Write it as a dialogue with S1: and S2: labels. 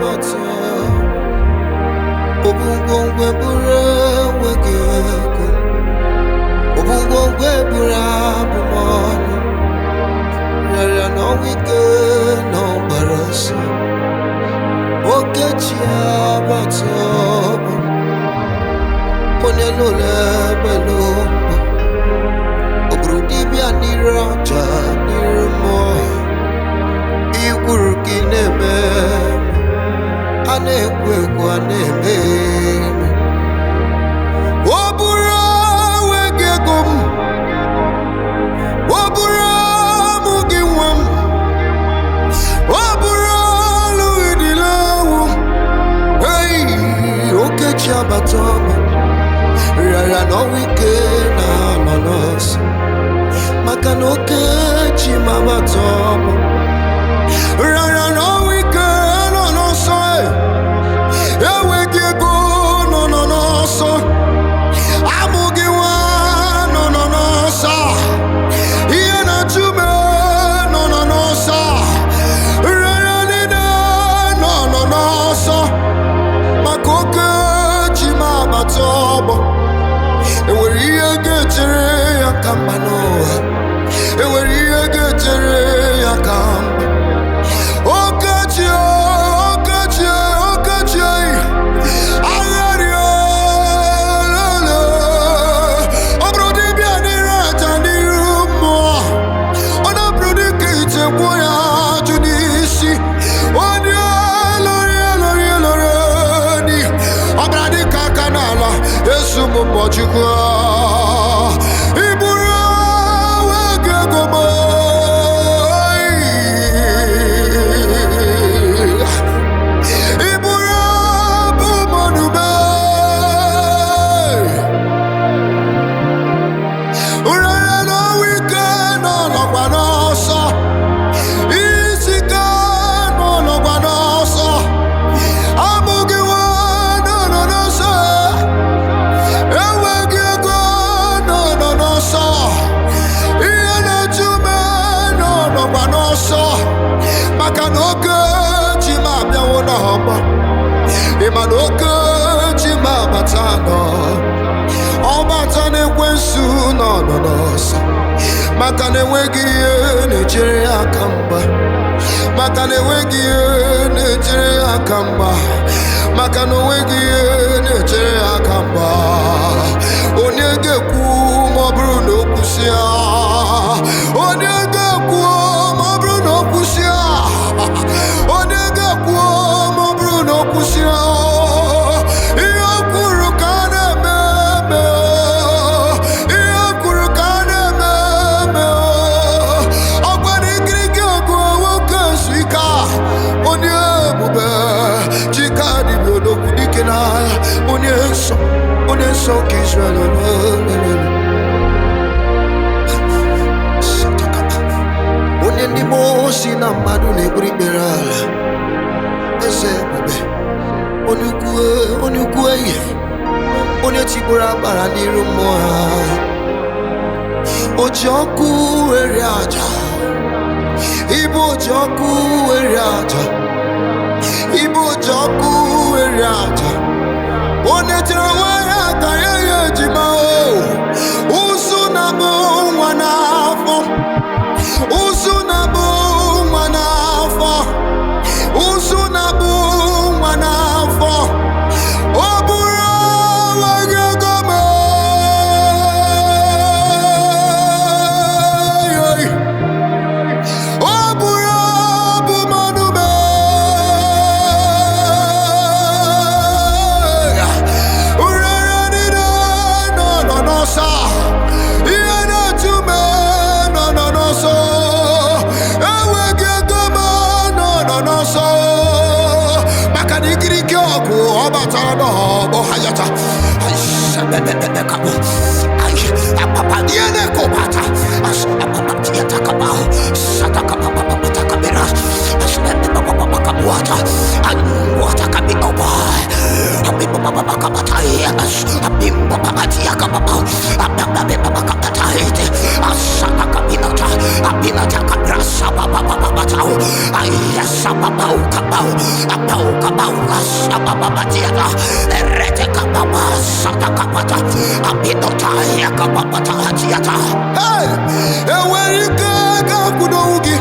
S1: abato Obungwe bura wegeko Obungwe bura bumano Rara no wike no barasa Okechi abato Onelo lebelo Obrudibia niraja nirmoy Iguru kineme Anekweku aneme Obura wegegum Obura mugiwam Obura luidilawu Hey, Okechi abatoma Rara no wike na manos Maka no Okechi mabatoma Rara no wike no no so Ewege go no no no so Amugiwa no no no so Iye na chume no no no so Rara nina no no no so Maka Okechi mabatobo Ewere iye getere ya kamba noa Ewere iye getere ya kamba Okechi Ayario lolo Obrodi biani rata ni rumo Ona brodi kite boya junisi Odia lori Obradi kakanala Yesu mumojikwa Ibura wegegomo Imanoke chima batano Obatane kwensu no no no so Makane wegi nechere akamba Makane wegi nechere akamba Makane wegi nechere akamba Onyege ku mobru no kusia Onyege ku mobru no kusia Onyege ku mobru no kusia Onenso Israel Onendi mosi na madu ne briberal Eze bube Onukue ye Onetibura bara niru moha Ojoku eri aja Ibu ojoku eri aja Ibu ojoku eri aja Onetrawaya kayeye jimao Usunabo wanafo Usunabo wanafo Usunabo wanafo Obura wagegoma Obura bumanube Obatano bohayata Ayshebebebekabu Ayapapadiene kobata Ashapapatiata kabao Satakapapapatakabira Ashbebebababakabuata Anwata kabikoba Abibababakabatai Abimbababatiakababa Ababababakabatai Asapakabinata Abinata kabrasa bababababata Ayasapapau kabau Apau kabau
S2: kaula sababatiata erete kababa satakapata abidota yakababata hatiata.
S1: Hey, ewerike kakudougi.